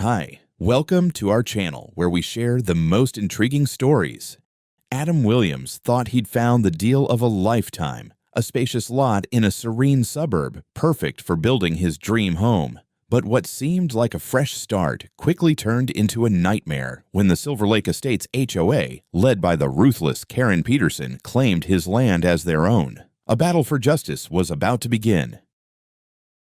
Hi, welcome to our channel where we share the most intriguing stories. Adam Williams thought he'd found the deal of a lifetime, a spacious lot in a serene suburb, perfect for building his dream home. But what seemed like a fresh start quickly turned into a nightmare when the Silver Lake Estates HOA, led by the ruthless Karen Peterson, claimed his land as their own. A battle for justice was about to begin.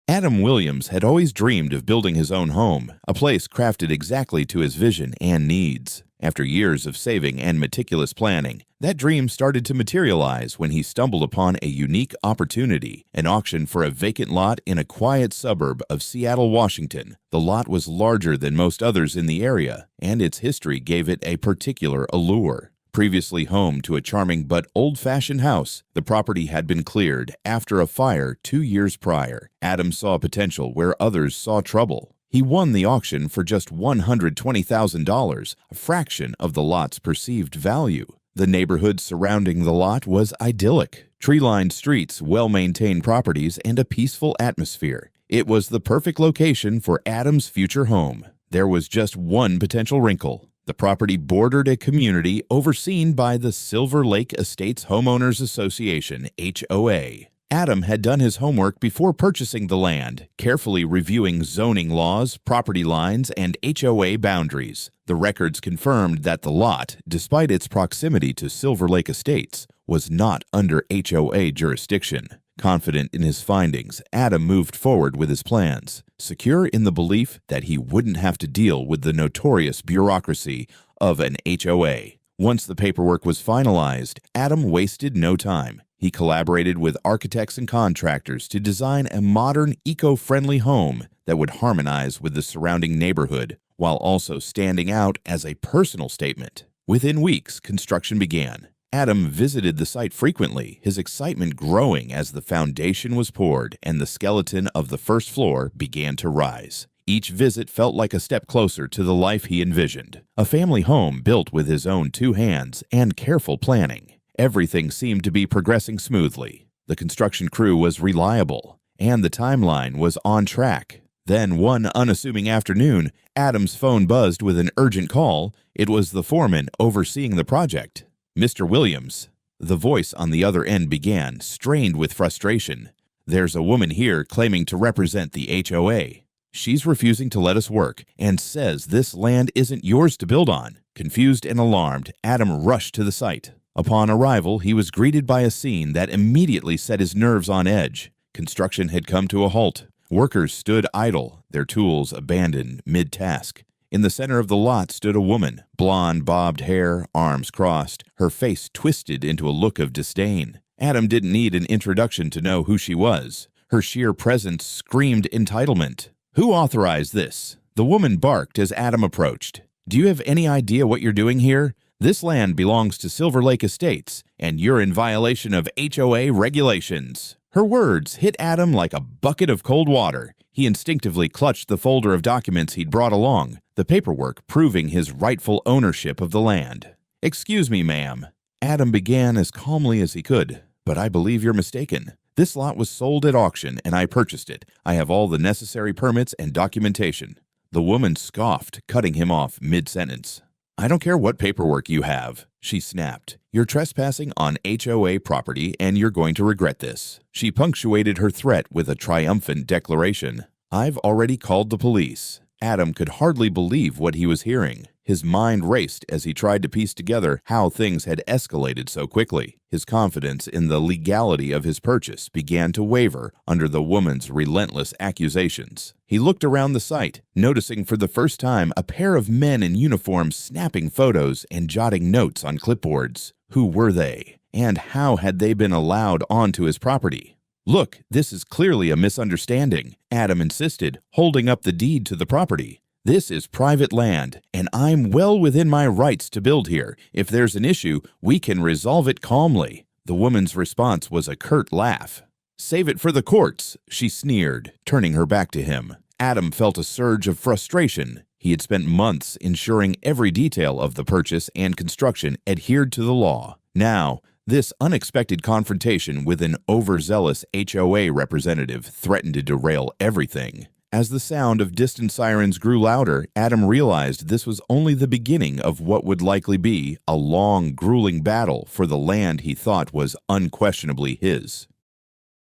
Adam Williams had always dreamed of building his own home, a place crafted exactly to his vision and needs. After years of saving and meticulous planning, that dream started to materialize when he stumbled upon a unique opportunity, an auction for a vacant lot in a quiet suburb of Seattle, Washington. The lot was larger than most others in the area, and its history gave it a particular allure. Previously home to a charming but old-fashioned house, the property had been cleared after a fire 2 years prior. Adam saw potential where others saw trouble. He won the auction for just $120,000, a fraction of the lot's perceived value. The neighborhood surrounding the lot was idyllic. Tree-lined streets, well-maintained properties, and a peaceful atmosphere. It was the perfect location for Adam's future home. There was just one potential wrinkle. The property bordered a community overseen by the Silver Lake Estates Homeowners Association, HOA. Adam had done his homework before purchasing the land, carefully reviewing zoning laws, property lines, and HOA boundaries. The records confirmed that the lot, despite its proximity to Silver Lake Estates, was not under HOA jurisdiction. Confident in his findings, Adam moved forward with his plans, secure in the belief that he wouldn't have to deal with the notorious bureaucracy of an HOA. Once the paperwork was finalized, Adam wasted no time. He collaborated with architects and contractors to design a modern, eco-friendly home that would harmonize with the surrounding neighborhood, while also standing out as a personal statement. Within weeks, construction began. Adam visited the site frequently, his excitement growing as the foundation was poured and the skeleton of the first floor began to rise. Each visit felt like a step closer to the life he envisioned. A family home built with his own 2 hands and careful planning. Everything seemed to be progressing smoothly. The construction crew was reliable, and the timeline was on track. Then one unassuming afternoon, Adam's phone buzzed with an urgent call. It was the foreman overseeing the project. "Mr. Williams," the voice on the other end began, strained with frustration. "There's a woman here claiming to represent the HOA. She's refusing to let us work and says this land isn't yours to build on." Confused and alarmed, Adam rushed to the site. Upon arrival, he was greeted by a scene that immediately set his nerves on edge. Construction had come to a halt. Workers stood idle, their tools abandoned mid-task. In the center of the lot stood a woman, blonde, bobbed hair, arms crossed, her face twisted into a look of disdain. Adam didn't need an introduction to know who she was. Her sheer presence screamed entitlement. "Who authorized this?" The woman barked as Adam approached. "Do you have any idea what you're doing here? This land belongs to Silver Lake Estates, and you're in violation of HOA regulations." Her words hit Adam like a bucket of cold water. He instinctively clutched the folder of documents he'd brought along, the paperwork proving his rightful ownership of the land. "Excuse me, ma'am." Adam began as calmly as he could, "But I believe you're mistaken. This lot was sold at auction, and I purchased it. I have all the necessary permits and documentation." The woman scoffed, cutting him off mid-sentence. "I don't care what paperwork you have," she snapped. "You're trespassing on HOA property, and you're going to regret this." She punctuated her threat with a triumphant declaration. "I've already called the police." Adam could hardly believe what he was hearing. His mind raced as he tried to piece together how things had escalated so quickly. His confidence in the legality of his purchase began to waver under the woman's relentless accusations. He looked around the site, noticing for the first time a pair of men in uniform snapping photos and jotting notes on clipboards. Who were they? And how had they been allowed onto his property? "Look, this is clearly a misunderstanding," Adam insisted, holding up the deed to the property. "This is private land, and I'm well within my rights to build here. If there's an issue, we can resolve it calmly." The woman's response was a curt laugh. "Save it for the courts," she sneered, turning her back to him. Adam felt a surge of frustration. He had spent months ensuring every detail of the purchase and construction adhered to the law. Now, this unexpected confrontation with an overzealous HOA representative threatened to derail everything. As the sound of distant sirens grew louder, Adam realized this was only the beginning of what would likely be a long, grueling battle for the land he thought was unquestionably his.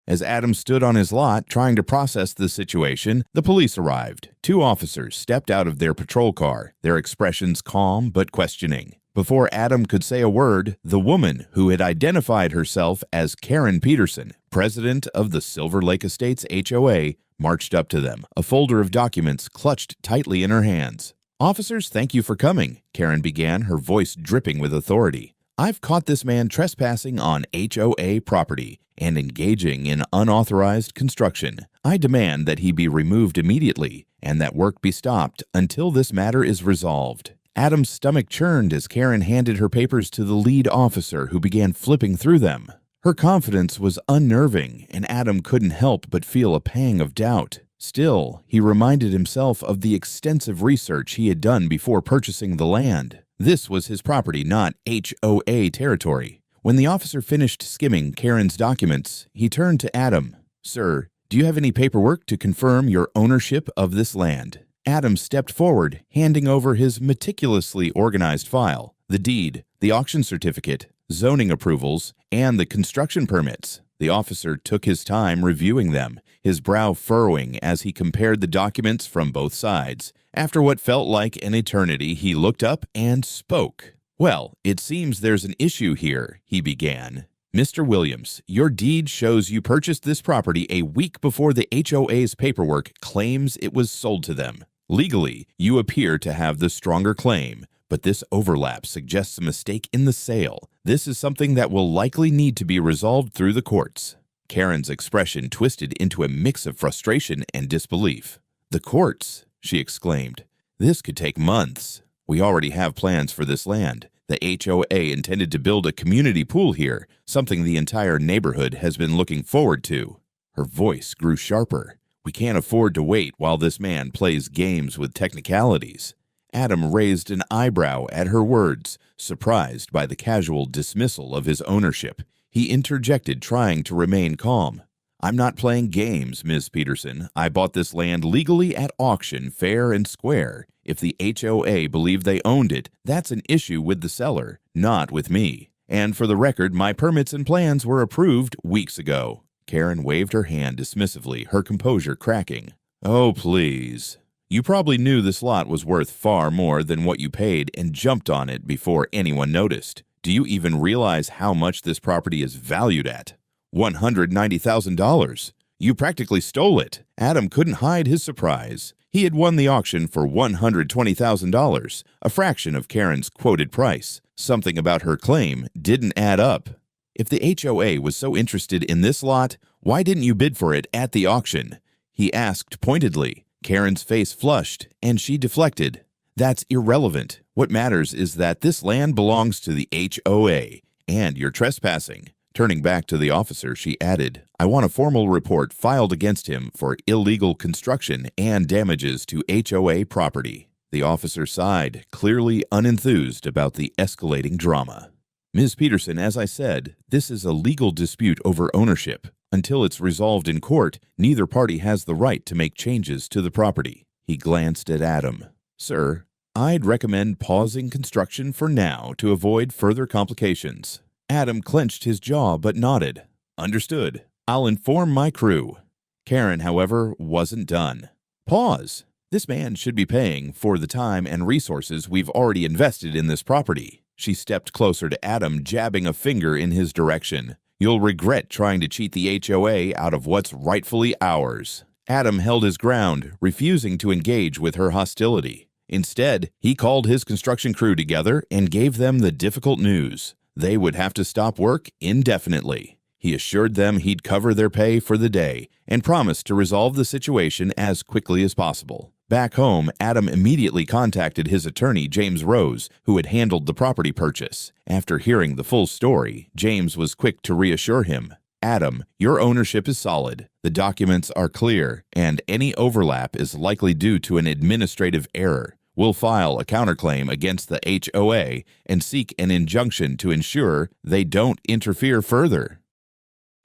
As Adam stood on his lot trying to process the situation, the police arrived. 2 officers stepped out of their patrol car, their expressions calm but questioning. Before Adam could say a word, the woman, who had identified herself as Karen Peterson, president of the Silver Lake Estates HOA, marched up to them, a folder of documents clutched tightly in her hands. "Officers, thank you for coming," Karen began, her voice dripping with authority. "I've caught this man trespassing on HOA property and engaging in unauthorized construction. I demand that he be removed immediately and that work be stopped until this matter is resolved." Adam's stomach churned as Karen handed her papers to the lead officer, who began flipping through them. Her confidence was unnerving, and Adam couldn't help but feel a pang of doubt. Still, he reminded himself of the extensive research he had done before purchasing the land. This was his property, not HOA territory. When the officer finished skimming Karen's documents, he turned to Adam. "Sir, do you have any paperwork to confirm your ownership of this land?" Adam stepped forward, handing over his meticulously organized file: the deed, the auction certificate, zoning approvals, and the construction permits. The officer took his time reviewing them, his brow furrowing as he compared the documents from both sides. After what felt like an eternity, he looked up and spoke. "Well, it seems there's an issue here," he began. "Mr. Williams, your deed shows you purchased this property a week before the HOA's paperwork claims it was sold to them. Legally, you appear to have the stronger claim, but this overlap suggests a mistake in the sale. This is something that will likely need to be resolved through the courts." Karen's expression twisted into a mix of frustration and disbelief. "The courts?" she exclaimed. "This could take months. We already have plans for this land. The HOA intended to build a community pool here, something the entire neighborhood has been looking forward to." Her voice grew sharper. "We can't afford to wait while this man plays games with technicalities." Adam raised an eyebrow at her words, surprised by the casual dismissal of his ownership. He interjected, trying to remain calm. "I'm not playing games, Ms. Peterson. I bought this land legally at auction, fair and square. If the HOA believed they owned it, that's an issue with the seller, not with me. And for the record, my permits and plans were approved weeks ago." Karen waved her hand dismissively, her composure cracking. "Oh, please. You probably knew this lot was worth far more than what you paid and jumped on it before anyone noticed. Do you even realize how much this property is valued at? $190,000. You practically stole it." Adam couldn't hide his surprise. He had won the auction for $120,000, a fraction of Karen's quoted price. Something about her claim didn't add up. "If the HOA was so interested in this lot, why didn't you bid for it at the auction?" he asked pointedly. Karen's face flushed, and she deflected. "That's irrelevant. What matters is that this land belongs to the HOA, and you're trespassing." Turning back to the officer, she added, "I want a formal report filed against him for illegal construction and damages to HOA property." The officer sighed, clearly unenthused about the escalating drama. "Ms. Peterson, as I said, this is a legal dispute over ownership. Until it's resolved in court, neither party has the right to make changes to the property." He glanced at Adam. "Sir, I'd recommend pausing construction for now to avoid further complications." Adam clenched his jaw but nodded. "Understood. I'll inform my crew." Karen, however, wasn't done. "Pause. This man should be paying for the time and resources we've already invested in this property." She stepped closer to Adam, jabbing a finger in his direction. "You'll regret trying to cheat the HOA out of what's rightfully ours." Adam held his ground, refusing to engage with her hostility. Instead, he called his construction crew together and gave them the difficult news. They would have to stop work indefinitely. He assured them he'd cover their pay for the day and promised to resolve the situation as quickly as possible. Back home, Adam immediately contacted his attorney, James Rose, who had handled the property purchase. After hearing the full story, James was quick to reassure him. "Adam, your ownership is solid, the documents are clear, and any overlap is likely due to an administrative error. We'll file a counterclaim against the HOA and seek an injunction to ensure they don't interfere further."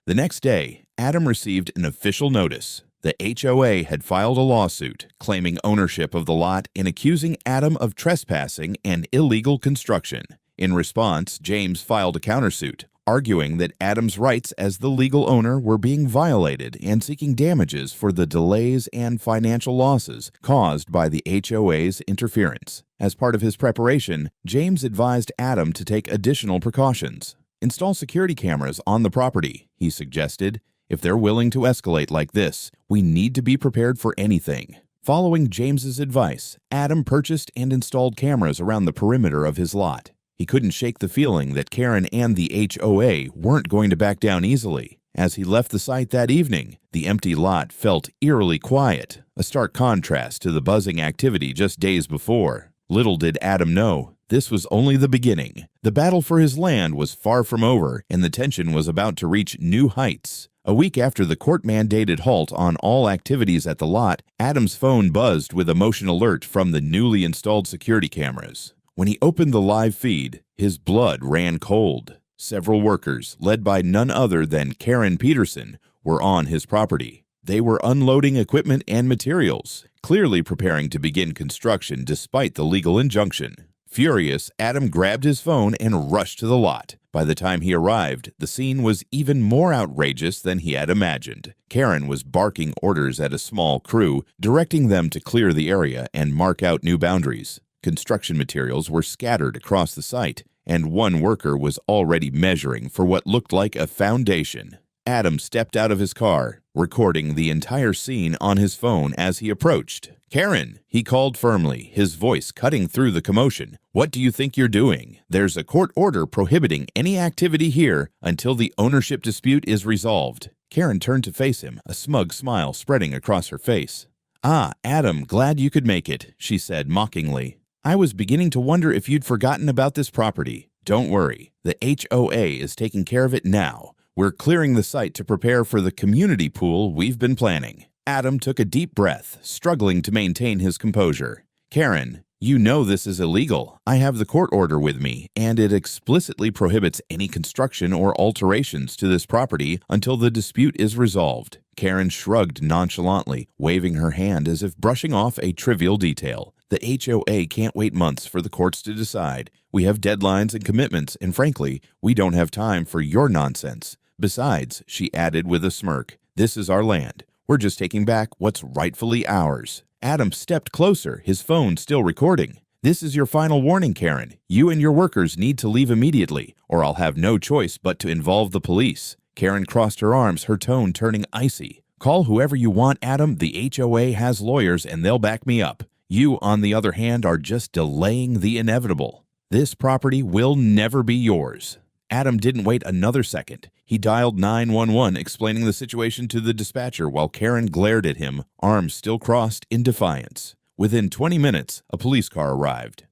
The next day, Adam received an official notice. The HOA had filed a lawsuit claiming ownership of the lot and accusing Adam of trespassing and illegal construction. In response, James filed a countersuit, arguing that Adam's rights as the legal owner were being violated and seeking damages for the delays and financial losses caused by the HOA's interference. As part of his preparation, James advised Adam to take additional precautions. Install security cameras on the property, he suggested. If they're willing to escalate like this, we need to be prepared for anything. Following James's advice, Adam purchased and installed cameras around the perimeter of his lot. He couldn't shake the feeling that Karen and the HOA weren't going to back down easily. As he left the site that evening, the empty lot felt eerily quiet, a stark contrast to the buzzing activity just days before. Little did Adam know, this was only the beginning. The battle for his land was far from over, and the tension was about to reach new heights. A week after the court-mandated halt on all activities at the lot, Adam's phone buzzed with a motion alert from the newly installed security cameras. When he opened the live feed, his blood ran cold. Several workers, led by none other than Karen Peterson, were on his property. They were unloading equipment and materials, clearly preparing to begin construction despite the legal injunction. Furious, Adam grabbed his phone and rushed to the lot. By the time he arrived, the scene was even more outrageous than he had imagined. Karen was barking orders at a small crew, directing them to clear the area and mark out new boundaries. Construction materials were scattered across the site, and one worker was already measuring for what looked like a foundation. Adam stepped out of his car, recording the entire scene on his phone as he approached. "Karen," he called firmly, his voice cutting through the commotion. "What do you think you're doing? There's a court order prohibiting any activity here until the ownership dispute is resolved." Karen turned to face him, a smug smile spreading across her face. "Ah, Adam, glad you could make it," she said mockingly. "I was beginning to wonder if you'd forgotten about this property. Don't worry, the HOA is taking care of it now. We're clearing the site to prepare for the community pool we've been planning." Adam took a deep breath, struggling to maintain his composure. "Karen, you know this is illegal. I have the court order with me, and it explicitly prohibits any construction or alterations to this property until the dispute is resolved." Karen shrugged nonchalantly, waving her hand as if brushing off a trivial detail. "The HOA can't wait months for the courts to decide. We have deadlines and commitments, and frankly, we don't have time for your nonsense. Besides," she added with a smirk, "this is our land. We're just taking back what's rightfully ours." Adam stepped closer, his phone still recording. "This is your final warning, Karen. You and your workers need to leave immediately, or I'll have no choice but to involve the police." Karen crossed her arms, her tone turning icy. "Call whoever you want, Adam. The HOA has lawyers, and they'll back me up. You, on the other hand, are just delaying the inevitable. This property will never be yours." Adam didn't wait another second. He dialed 911, explaining the situation to the dispatcher while Karen glared at him, arms still crossed in defiance. Within 20 minutes, a police car arrived.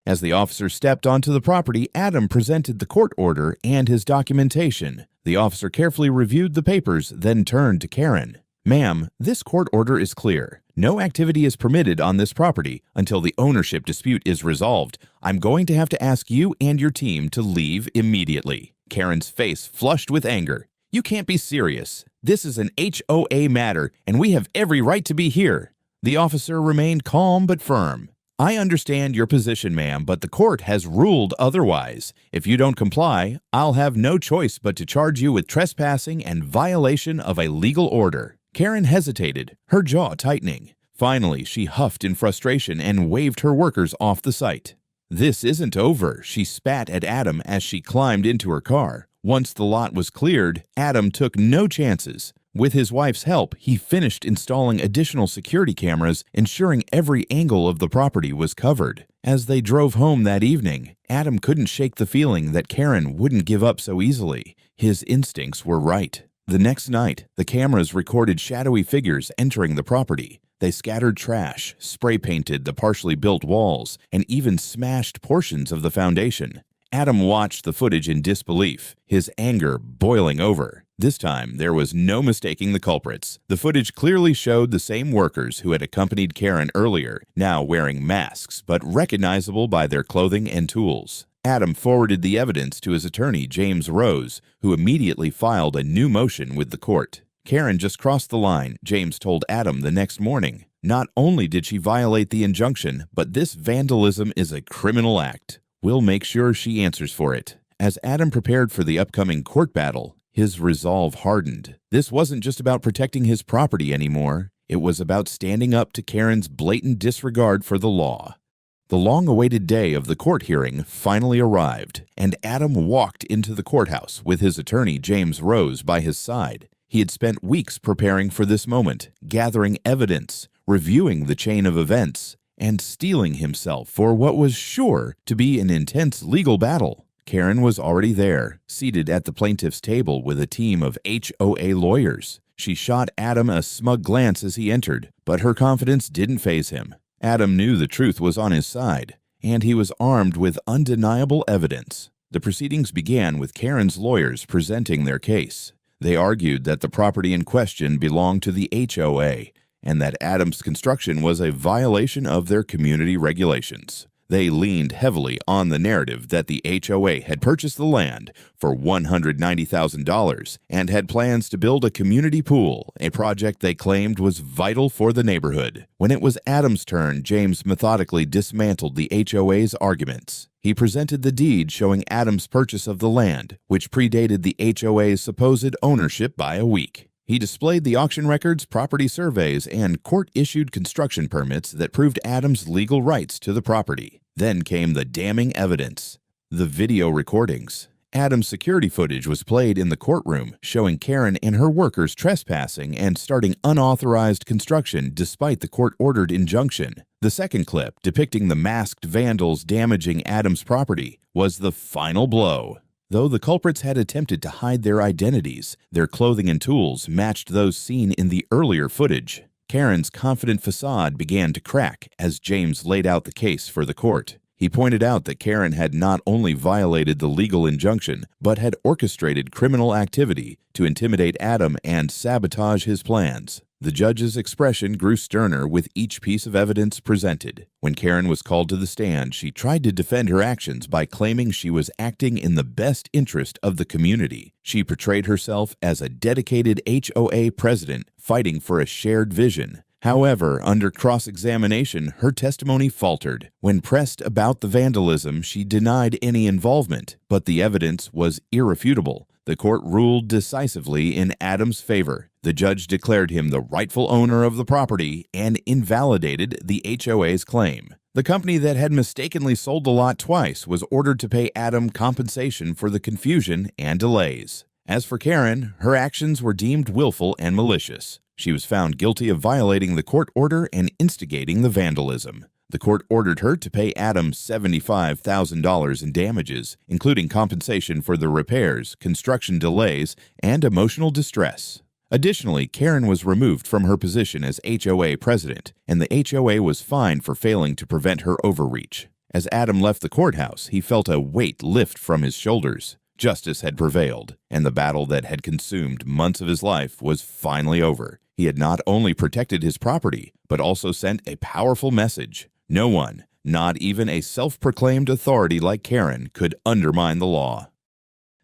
As the officer stepped onto the property, Adam presented the court order and his documentation. The officer carefully reviewed the papers, then turned to Karen. "Ma'am, this court order is clear. No activity is permitted on this property until the ownership dispute is resolved. I'm going to have to ask you and your team to leave immediately." Karen's face flushed with anger. "You can't be serious. This is an HOA matter, and we have every right to be here." The officer remained calm but firm. "I understand your position, ma'am, but the court has ruled otherwise. If you don't comply, I'll have no choice but to charge you with trespassing and violation of a legal order." Karen hesitated, her jaw tightening. Finally, she huffed in frustration and waved her workers off the site. "This isn't over," she spat at Adam as she climbed into her car. Once the lot was cleared, Adam took no chances. With his wife's help, he finished installing additional security cameras, ensuring every angle of the property was covered. As they drove home that evening, Adam couldn't shake the feeling that Karen wouldn't give up so easily. His instincts were right. The next night, the cameras recorded shadowy figures entering the property. They scattered trash, spray-painted the partially built walls, and even smashed portions of the foundation. Adam watched the footage in disbelief, his anger boiling over. This time, there was no mistaking the culprits. The footage clearly showed the same workers who had accompanied Karen earlier, now wearing masks but recognizable by their clothing and tools. Adam forwarded the evidence to his attorney, James Rose, who immediately filed a new motion with the court. Karen just crossed the line, James told Adam the next morning. Not only did she violate the injunction, but this vandalism is a criminal act. We'll make sure she answers for it. As Adam prepared for the upcoming court battle, his resolve hardened. This wasn't just about protecting his property anymore. It was about standing up to Karen's blatant disregard for the law. The long-awaited day of the court hearing finally arrived, and Adam walked into the courthouse with his attorney James Rose by his side. He had spent weeks preparing for this moment, gathering evidence, reviewing the chain of events, and steeling himself for what was sure to be an intense legal battle. Karen was already there, seated at the plaintiff's table with a team of HOA lawyers. She shot Adam a smug glance as he entered, but her confidence didn't faze him. Adam knew the truth was on his side, and he was armed with undeniable evidence. The proceedings began with Karen's lawyers presenting their case. They argued that the property in question belonged to the HOA, and that Adam's construction was a violation of their community regulations. They leaned heavily on the narrative that the HOA had purchased the land for $190,000 and had plans to build a community pool, a project they claimed was vital for the neighborhood. When it was Adam's turn, James methodically dismantled the HOA's arguments. He presented the deed showing Adam's purchase of the land, which predated the HOA's supposed ownership by a week. He displayed the auction records, property surveys, and court-issued construction permits that proved Adam's legal rights to the property. Then came the damning evidence, the video recordings. Adam's security footage was played in the courtroom, showing Karen and her workers trespassing and starting unauthorized construction despite the court-ordered injunction. The second clip, depicting the masked vandals damaging Adam's property, was the final blow. Though the culprits had attempted to hide their identities, their clothing and tools matched those seen in the earlier footage. Karen's confident facade began to crack as James laid out the case for the court. He pointed out that Karen had not only violated the legal injunction, but had orchestrated criminal activity to intimidate Adam and sabotage his plans. The judge's expression grew sterner with each piece of evidence presented. When Karen was called to the stand, she tried to defend her actions by claiming she was acting in the best interest of the community. She portrayed herself as a dedicated HOA president fighting for a shared vision. However, under cross-examination, her testimony faltered. When pressed about the vandalism, she denied any involvement, but the evidence was irrefutable. The court ruled decisively in Adam's favor. The judge declared him the rightful owner of the property and invalidated the HOA's claim. The company that had mistakenly sold the lot twice was ordered to pay Adam compensation for the confusion and delays. As for Karen, her actions were deemed willful and malicious. She was found guilty of violating the court order and instigating the vandalism. The court ordered her to pay Adam $75,000 in damages, including compensation for the repairs, construction delays, and emotional distress. Additionally, Karen was removed from her position as HOA president, and the HOA was fined for failing to prevent her overreach. As Adam left the courthouse, he felt a weight lift from his shoulders. Justice had prevailed, and the battle that had consumed months of his life was finally over. He had not only protected his property, but also sent a powerful message. No one, not even a self-proclaimed authority like Karen, could undermine the law.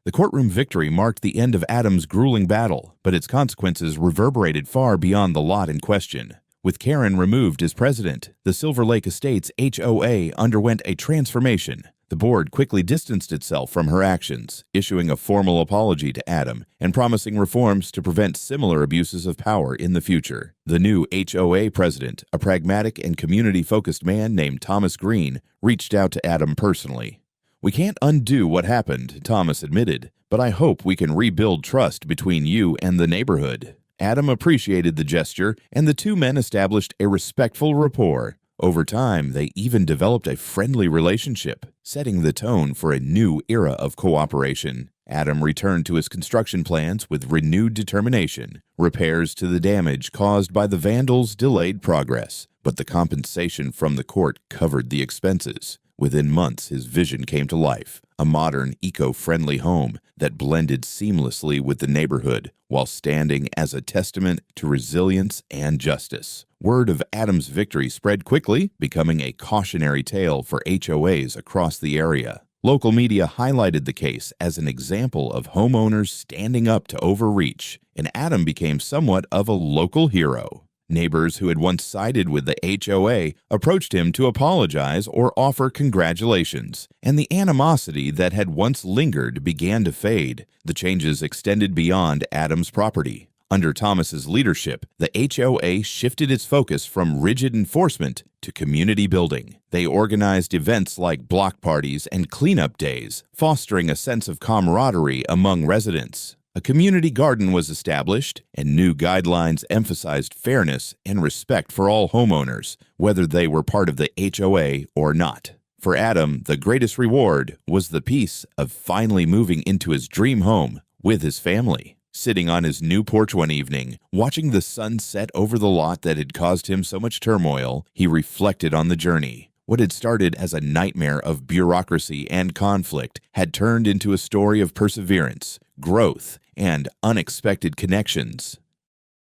The courtroom victory marked the end of Adam's grueling battle, but its consequences reverberated far beyond the lot in question. With Karen removed as president, the Silver Lake Estates HOA underwent a transformation. The board quickly distanced itself from her actions, issuing a formal apology to Adam and promising reforms to prevent similar abuses of power in the future. The new HOA president, a pragmatic and community-focused man named Thomas Green, reached out to Adam personally. "We can't undo what happened," Thomas admitted, "but I hope we can rebuild trust between you and the neighborhood." Adam appreciated the gesture, and the two men established a respectful rapport. Over time, they even developed a friendly relationship, setting the tone for a new era of cooperation. Adam returned to his construction plans with renewed determination. Repairs to the damage caused by the vandals delayed progress, but the compensation from the court covered the expenses. Within months, his vision came to life, a modern, eco-friendly home that blended seamlessly with the neighborhood while standing as a testament to resilience and justice. Word of Adam's victory spread quickly, becoming a cautionary tale for HOAs across the area. Local media highlighted the case as an example of homeowners standing up to overreach, and Adam became somewhat of a local hero. Neighbors who had once sided with the HOA approached him to apologize or offer congratulations, and the animosity that had once lingered began to fade. The changes extended beyond Adam's property. Under Thomas's leadership, the HOA shifted its focus from rigid enforcement to community building. They organized events like block parties and cleanup days, fostering a sense of camaraderie among residents. A community garden was established, and new guidelines emphasized fairness and respect for all homeowners, whether they were part of the HOA or not. For Adam, the greatest reward was the peace of finally moving into his dream home with his family. Sitting on his new porch one evening, watching the sun set over the lot that had caused him so much turmoil, he reflected on the journey. What had started as a nightmare of bureaucracy and conflict had turned into a story of perseverance, growth, and unexpected connections.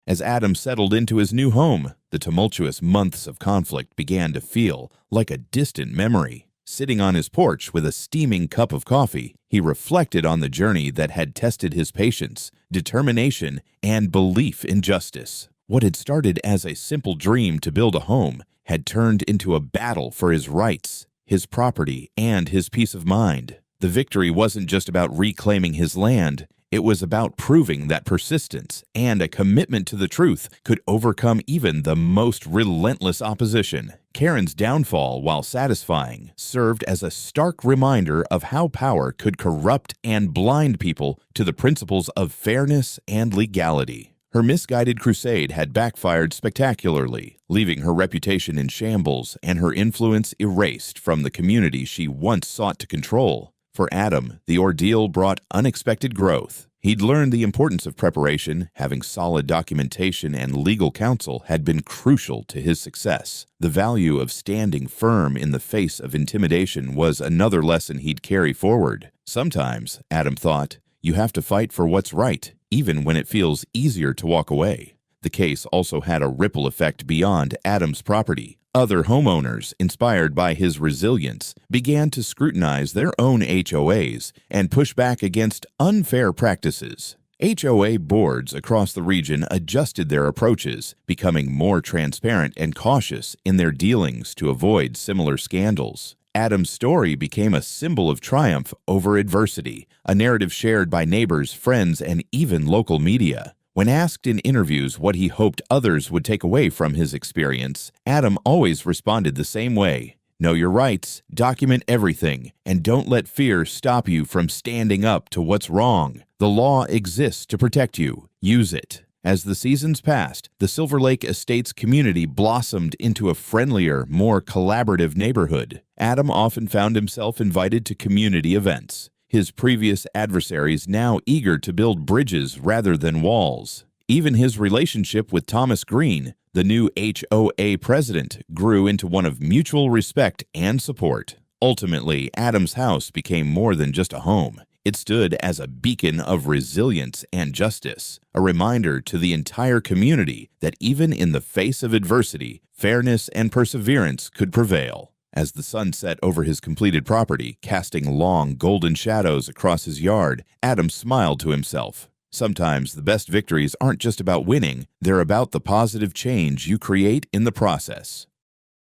As Adam settled into his new home, the tumultuous months of conflict began to feel like a distant memory. Sitting on his porch with a steaming cup of coffee, he reflected on the journey that had tested his patience, determination, and belief in justice. What had started as a simple dream to build a home had turned into a battle for his rights, his property, and his peace of mind. The victory wasn't just about reclaiming his land. It was about proving that persistence and a commitment to the truth could overcome even the most relentless opposition. Karen's downfall, while satisfying, served as a stark reminder of how power could corrupt and blind people to the principles of fairness and legality. Her misguided crusade had backfired spectacularly, leaving her reputation in shambles and her influence erased from the community she once sought to control. For Adam, the ordeal brought unexpected growth. He'd learned the importance of preparation. Having solid documentation and legal counsel had been crucial to his success. The value of standing firm in the face of intimidation was another lesson he'd carry forward. Sometimes, Adam thought, you have to fight for what's right, even when it feels easier to walk away. The case also had a ripple effect beyond Adam's property. Other homeowners, inspired by his resilience, began to scrutinize their own HOAs and push back against unfair practices. HOA boards across the region adjusted their approaches, becoming more transparent and cautious in their dealings to avoid similar scandals. Adam's story became a symbol of triumph over adversity, a narrative shared by neighbors, friends, and even local media. When asked in interviews what he hoped others would take away from his experience, Adam always responded the same way. Know your rights, document everything, and don't let fear stop you from standing up to what's wrong. The law exists to protect you. Use it. As the seasons passed, the Silver Lake Estates community blossomed into a friendlier, more collaborative neighborhood. Adam often found himself invited to community events. His previous adversaries now eager to build bridges rather than walls. Even his relationship with Thomas Green, the new HOA president, grew into one of mutual respect and support. Ultimately, Adam's house became more than just a home. It stood as a beacon of resilience and justice, a reminder to the entire community that even in the face of adversity, fairness and perseverance could prevail. As the sun set over his completed property, casting long golden shadows across his yard, Adam smiled to himself. Sometimes the best victories aren't just about winning, they're about the positive change you create in the process.